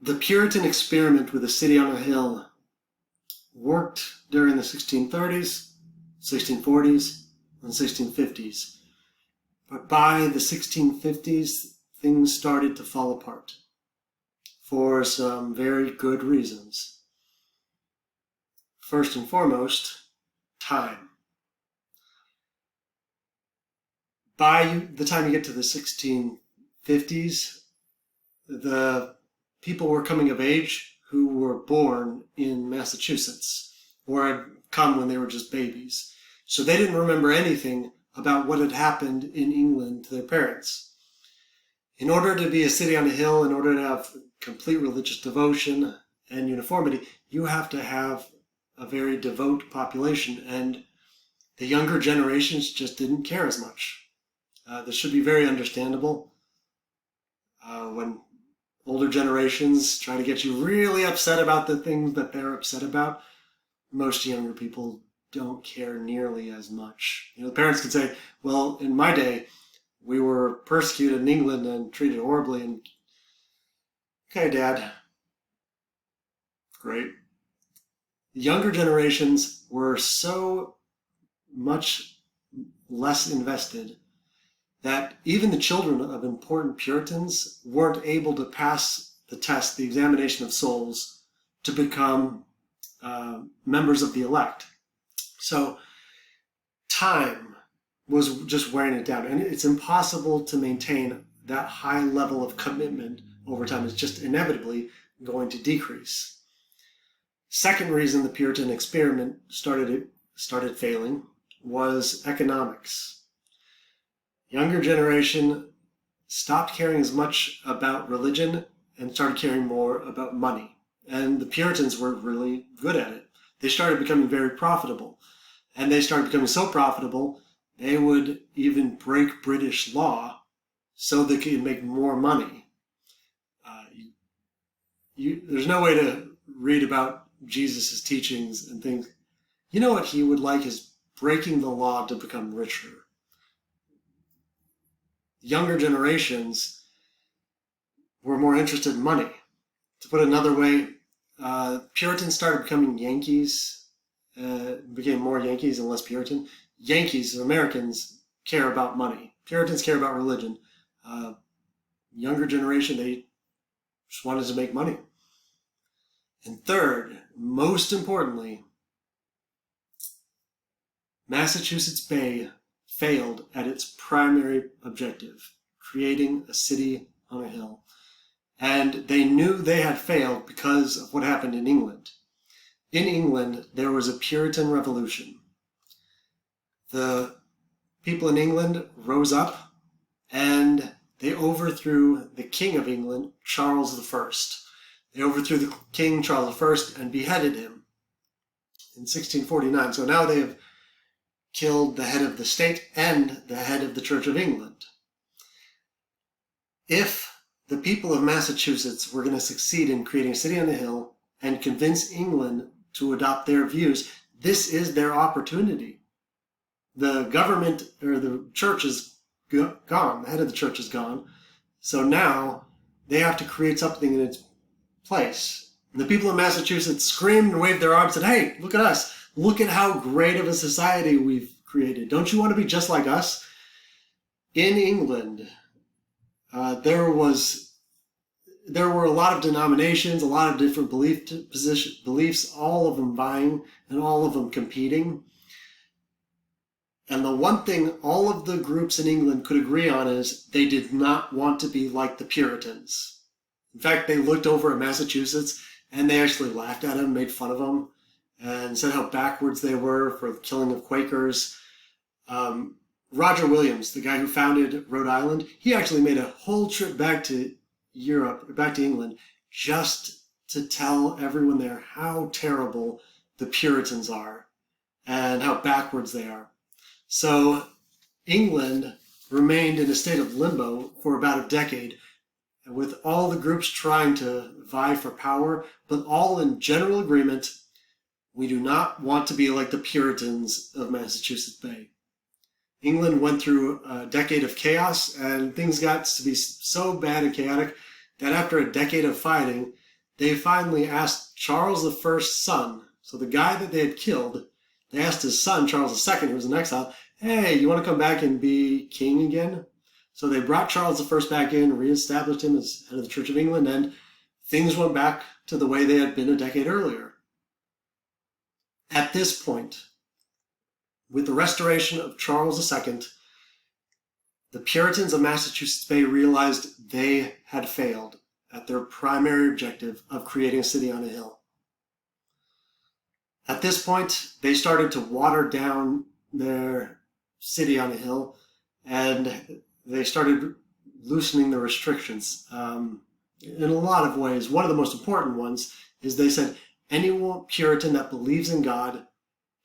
The Puritan experiment with a city on a hill worked during the 1630s, 1640s, and 1650s. But by the 1650s, things started to fall apart for some very good reasons. First and foremost, time. By the time you get to the 1650s, the people were coming of age who were born in Massachusetts or had come when they were just babies. So they didn't remember anything about what had happened in England to their parents. In order to be a city on a hill, in order to have complete religious devotion and uniformity, you have to have a very devout population, and the younger generations just didn't care as much. This should be very understandable. When older generations try to get you really upset about the things that they're upset about, most younger people don't care nearly as much. The parents could say, well, in my day, we were persecuted in England and treated horribly, and okay, Dad. Great. Younger generations were so much less invested that even the children of important Puritans weren't able to pass the test, the examination of souls, to become members of the elect. So time was just wearing it down, and it's impossible to maintain that high level of commitment over time. It's just inevitably going to decrease. Second reason the Puritan experiment started failing was economics. Younger generation stopped caring as much about religion and started caring more about money. And the Puritans were really good at it. They started becoming very profitable. And they started becoming so profitable, they would even break British law so they could make more money. There's no way to read about Jesus' teachings and think, you know what he would like is breaking the law to become richer. Younger generations were more interested in money. To put it another way, Puritans started becoming Yankees, became more Yankees and less Puritan. Yankees, Americans, care about money. Puritans care about religion. Younger generation, they just wanted to make money. And third, most importantly, Massachusetts Bay failed at its primary objective, creating a city on a hill. And they knew they had failed because of what happened in England. In England, there was a Puritan revolution. The people in England rose up and they overthrew the King of England, Charles I. They overthrew the King, Charles I, and beheaded him in 1649. So now they have killed the head of the state and the head of the Church of England. If the people of Massachusetts were going to succeed in creating a city on a hill and convince England to adopt their views, this is their opportunity. The government, or the church, is gone. The head of the church is gone. So now they have to create something in its place. And the people of Massachusetts screamed and waved their arms and said, hey, look at us. Look at how great of a society we've created. Don't you want to be just like us? In England, there were a lot of denominations, a lot of different beliefs, all of them vying and all of them competing. And the one thing all of the groups in England could agree on is they did not want to be like the Puritans. In fact, they looked over at Massachusetts and they actually laughed at them, made fun of them, and said how backwards they were for the killing of Quakers. Roger Williams, the guy who founded Rhode Island, he actually made a whole trip back to Europe, back to England, just to tell everyone there how terrible the Puritans are and how backwards they are. So England remained in a state of limbo for about a decade, with all the groups trying to vie for power, but all in general agreement, we do not want to be like the Puritans of Massachusetts Bay. England went through a decade of chaos, and things got to be so bad and chaotic that after a decade of fighting, they finally asked Charles I's son, so the guy that they had killed, they asked his son, Charles II, who was in exile, hey, you want to come back and be king again? So they brought Charles I back in, reestablished him as head of the Church of England, and things went back to the way they had been a decade earlier. At this point, with the restoration of Charles II, the Puritans of Massachusetts Bay realized they had failed at their primary objective of creating a city on a hill. At this point, they started to water down their city on a hill, and they started loosening the restrictions in a lot of ways. One of the most important ones is they said any Puritan that believes in God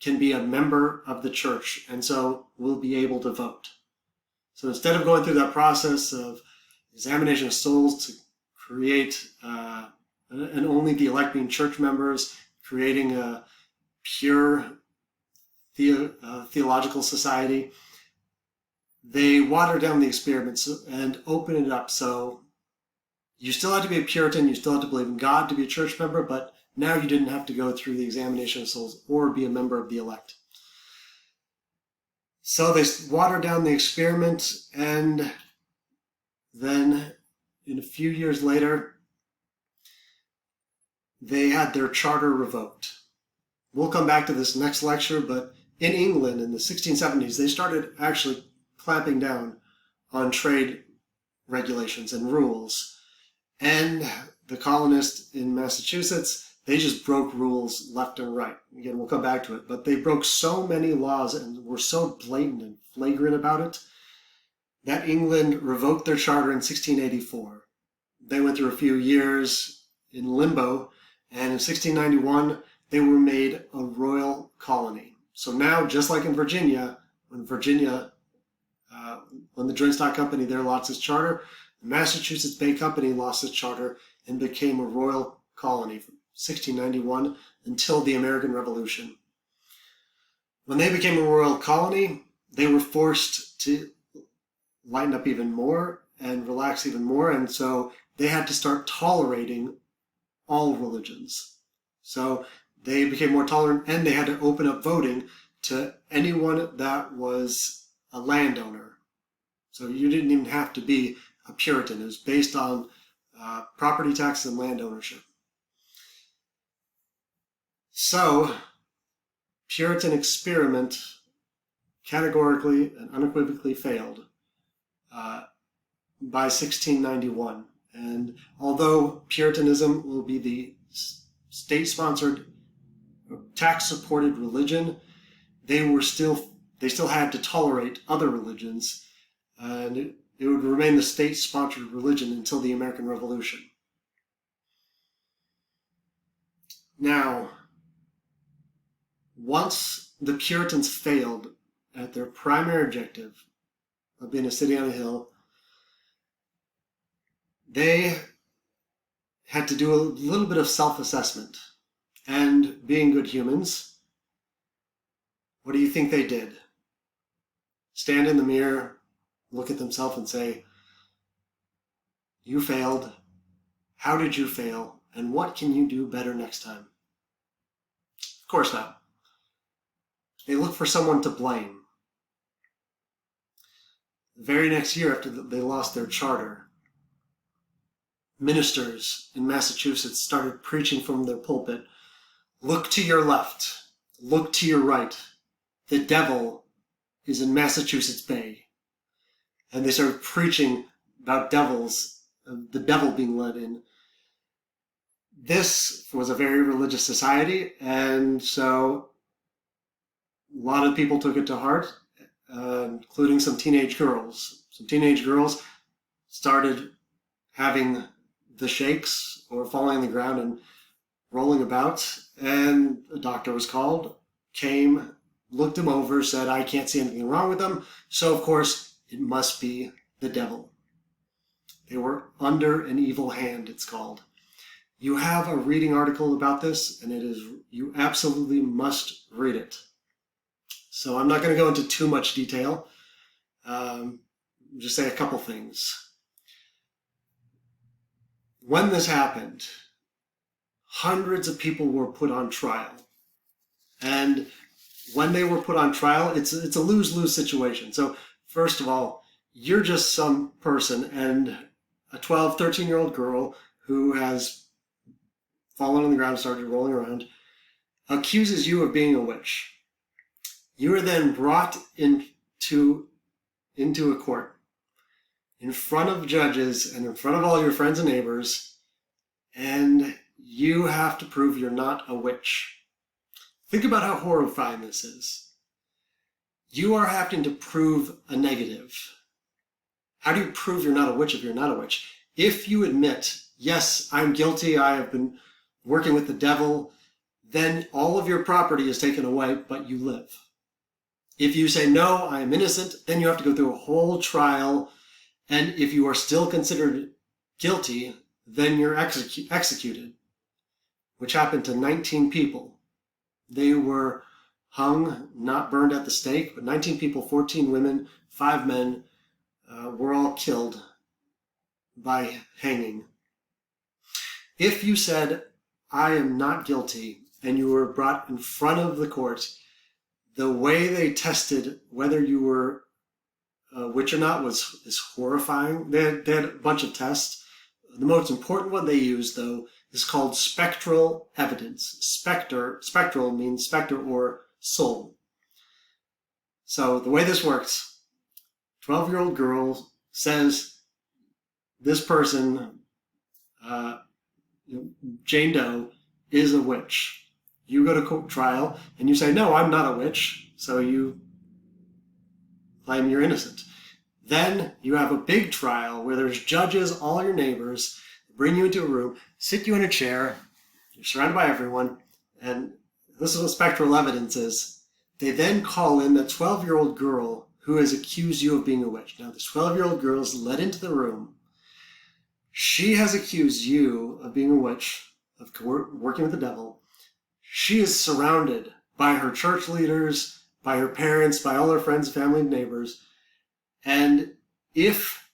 can be a member of the church, and so will be able to vote. So instead of going through that process of examination of souls to create and only the elect being church members, creating a pure theological society, they watered down the experiments and opened it up. So you still had to be a Puritan, you still had to believe in God to be a church member, but now you didn't have to go through the examination of souls or be a member of the elect. So they watered down the experiment, and then in a few years later, they had their charter revoked. We'll come back to this next lecture, but in England in the 1670s, they started actually clamping down on trade regulations and rules. And the colonists in Massachusetts, they just broke rules left and right. Again, we'll come back to it. But they broke so many laws and were so blatant and flagrant about it that England revoked their charter in 1684. They went through a few years in limbo, and in 1691, they were made a royal colony. So now, just like in Virginia, when the Joint Stock Company there lost its charter, the Massachusetts Bay Company lost its charter and became a royal colony from 1691 until the American Revolution. When they became a royal colony, they were forced to lighten up even more and relax even more, and so they had to start tolerating all religions. So they became more tolerant, and they had to open up voting to anyone that was a landowner. So you didn't even have to be a Puritan. It was based on property tax and land ownership. So, Puritan experiment categorically and unequivocally failed by 1691. And although Puritanism will be the state-sponsored, tax-supported religion, they still had to tolerate other religions, and it would remain the state-sponsored religion until the American Revolution. Now, once the Puritans failed at their primary objective of being a city on a hill, they had to do a little bit of self-assessment. And being good humans, what do you think they did? Stand in the mirror, look at themselves and say, you failed. How did you fail? And what can you do better next time? Of course not. They look for someone to blame. The very next year after they lost their charter, ministers in Massachusetts started preaching from their pulpit, look to your left, look to your right. The devil is in Massachusetts Bay. And they started preaching about devils, the devil being let in. This was a very religious society, and so a lot of people took it to heart, including some teenage girls. Some teenage girls started having the shakes or falling on the ground and rolling about, and a doctor was called, came, looked them over, said, I can't see anything wrong with them, so of course it must be the devil. They were under an evil hand, it's called. You have a reading article about this, and you absolutely must read it. So I'm not going to go into too much detail. Just say a couple things. When this happened, hundreds of people were put on trial. And when they were put on trial, it's a lose-lose situation. So first of all, you're just some person, and a 12, 13-year-old girl who has fallen on the ground and started rolling around accuses you of being a witch. You are then brought into a court in front of judges and in front of all your friends and neighbors, and you have to prove you're not a witch. Think about how horrifying this is. You are having to prove a negative. How do you prove you're not a witch if you're not a witch? If you admit, yes, I'm guilty, I have been working with the devil, then all of your property is taken away, but you live. If you say, no, I am innocent, then you have to go through a whole trial, and if you are still considered guilty, then you're executed, which happened to 19 people. They were hung, not burned at the stake, but 19 people, 14 women, 5 men, were all killed by hanging. If you said, I am not guilty, and you were brought in front of the court, the way they tested whether you were a witch or not is horrifying. They had a bunch of tests. The most important one they used, though, is called spectral evidence. Spectral means specter or soul. So the way this works, 12-year-old girl says this person, Jane Doe, is a witch. You go to court trial and you say, no, I'm not a witch, so you claim you're innocent. Then you have a big trial where there's judges, all your neighbors, bring you into a room, sit you in a chair, you're surrounded by everyone, and this is what spectral evidence is. They then call in the 12-year-old girl who has accused you of being a witch. Now, this 12-year-old girl is led into the room. She has accused you of being a witch, of working with the devil. She is surrounded by her church leaders, by her parents, by all her friends, family, and neighbors. And if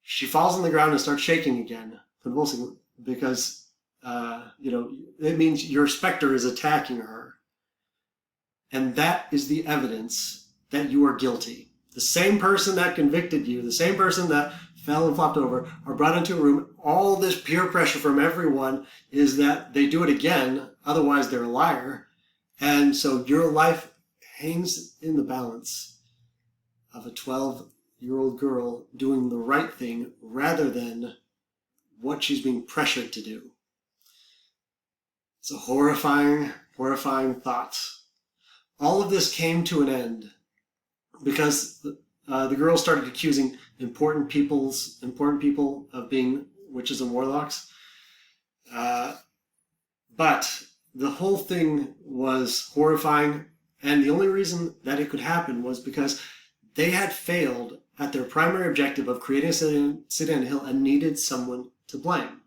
she falls on the ground and starts shaking again, convulsing, because, it means your specter is attacking her. And that is the evidence that you are guilty. The same person that convicted you, the same person that fell and flopped over, are brought into a room. All this peer pressure from everyone is that they do it again, otherwise they're a liar. And so your life hangs in the balance of a 12-year-old girl doing the right thing rather than what she's being pressured to do. It's a horrifying, horrifying thought. All of this came to an end because the girls started accusing important people of being witches and warlocks. But the whole thing was horrifying, and the only reason that it could happen was because they had failed at their primary objective of creating a city on a hill and needed someone to blame.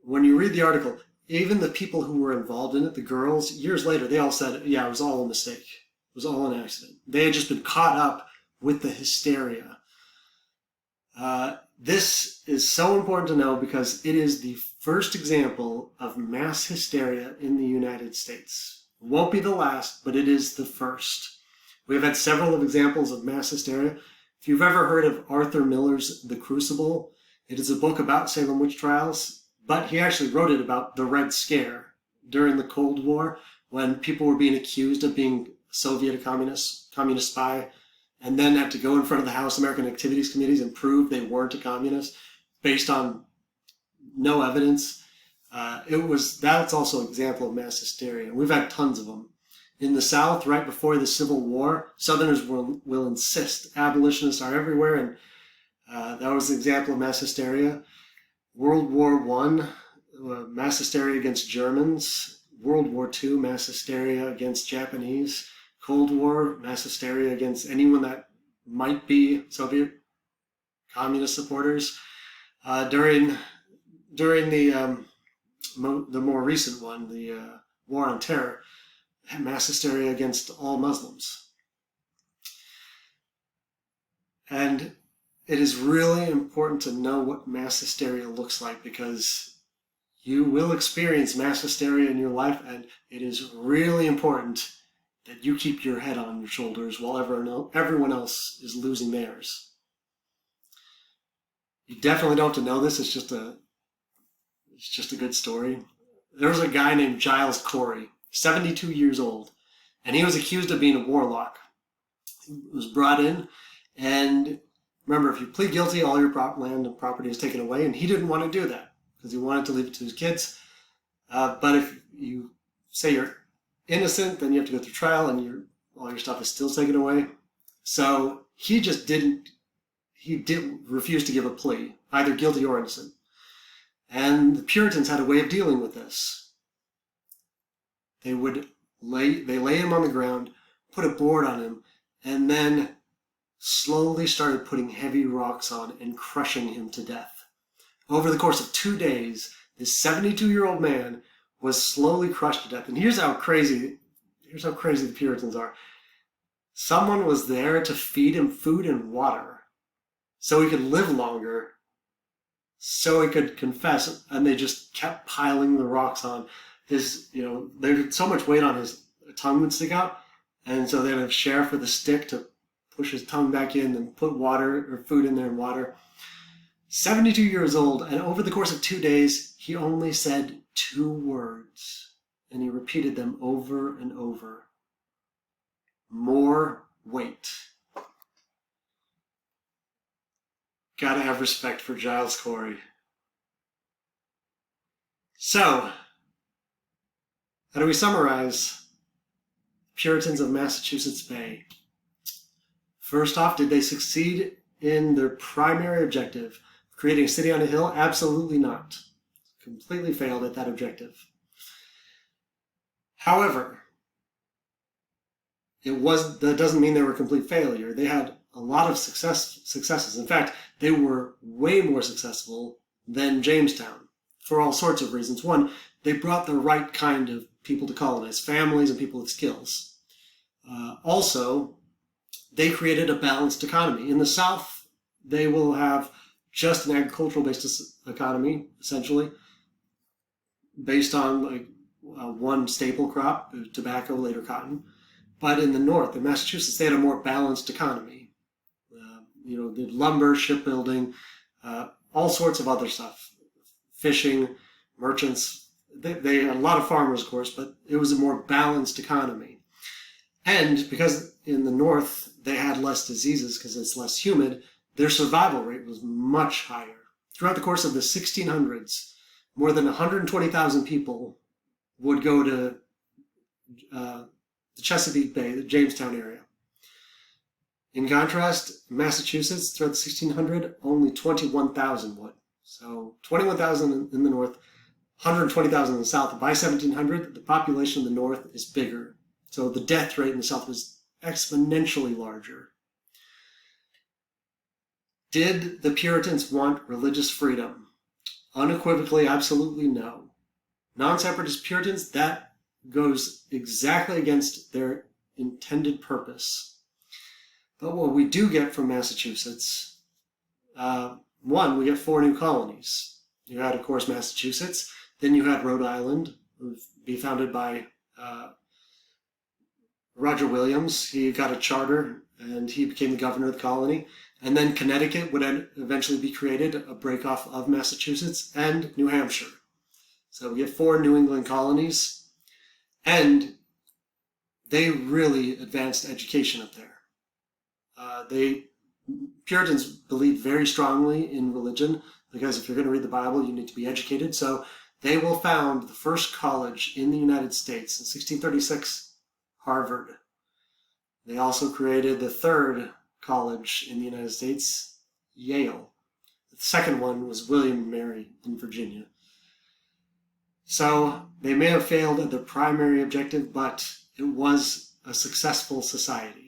When you read the article, even the people who were involved in it, the girls, years later, they all said, yeah, it was all a mistake. It was all an accident. They had just been caught up with the hysteria. This is so important to know because it is the first example of mass hysteria in the United States. It won't be the last, but it is the first. We've had several examples of mass hysteria. If you've ever heard of Arthur Miller's The Crucible, it is a book about Salem witch trials, but he actually wrote it about the Red Scare during the Cold War when people were being accused of being Soviet communist spy, and then had to go in front of the House American Activities Committees and prove they weren't a communist based on no evidence. That's also an example of mass hysteria. We've had tons of them. In the South, right before the Civil War, Southerners will insist abolitionists are everywhere, and that was an example of mass hysteria. World War I, mass hysteria against Germans. World War II, mass hysteria against Japanese. Cold War, mass hysteria against anyone that might be Soviet communist supporters. During the more recent one, the War on Terror, mass hysteria against all Muslims. And it is really important to know what mass hysteria looks like because you will experience mass hysteria in your life, and it is really important that you keep your head on your shoulders while everyone else is losing theirs. You definitely don't have to know this. It's just a good story. There was a guy named Giles Corey, 72 years old, and he was accused of being a warlock. He was brought in, and remember, if you plead guilty, all your land and property is taken away, and he didn't want to do that because he wanted to leave it to his kids. But if you say you're innocent, then you have to go through trial, and all your stuff is still taken away. So he did refuse to give a plea, either guilty or innocent. And the Puritans had a way of dealing with this. They lay him on the ground, put a board on him, and then slowly started putting heavy rocks on and crushing him to death. Over the course of 2 days, this 72-year-old man was slowly crushed to death. And here's how crazy the Puritans are. Someone was there to feed him food and water so he could live longer, so he could confess, and they just kept piling the rocks on his, there's so much weight on his tongue would stick out, and so they'd have sheriff with a stick to push his tongue back in and put water or food in there and water. 72 years old, and over the course of 2 days, he only said 2 words, and he repeated them over and over. More weight. Gotta have respect for Giles Corey. So, how do we summarize Puritans of Massachusetts Bay? First off, did they succeed in their primary objective, creating a city on a hill? Absolutely not. Completely failed at that objective. However, that doesn't mean they were a complete failure. They had a lot of successes. In fact, they were way more successful than Jamestown for all sorts of reasons. One, they brought the right kind of people to colonize, families and people with skills. Also, they created a balanced economy. In the South, they will have just an agricultural-based economy, essentially, based on one staple crop, tobacco, later cotton. But in the North, in Massachusetts, they had a more balanced economy. The lumber, shipbuilding, all sorts of other stuff, fishing, merchants. They had a lot of farmers, of course, but it was a more balanced economy. And because in the North they had less diseases because it's less humid, their survival rate was much higher. Throughout the course of the 1600s, more than 120,000 people would go to the Chesapeake Bay, the Jamestown area. In contrast, Massachusetts, throughout the 1600s, only 21,000 would. So 21,000 in the north, 120,000 in the south. By 1700, the population in the north is bigger. So the death rate in the south was exponentially larger. Did the Puritans want religious freedom? Unequivocally, absolutely no. Non-separatist Puritans, that goes exactly against their intended purpose. But what we do get from Massachusetts, one, we get 4 new colonies. You had, of course, Massachusetts. Then you had Rhode Island, would be founded by Roger Williams. He got a charter, and he became the governor of the colony. And then Connecticut would eventually be created, a breakoff of Massachusetts, and New Hampshire. So we get 4 New England colonies, and they really advanced education up there. Puritans believed very strongly in religion, because if you're going to read the Bible, you need to be educated. So they will found the first college in the United States in 1636, Harvard. They also created the 3rd college in the United States, Yale. The 2nd one was William and Mary in Virginia. So they may have failed at their primary objective, but it was a successful society.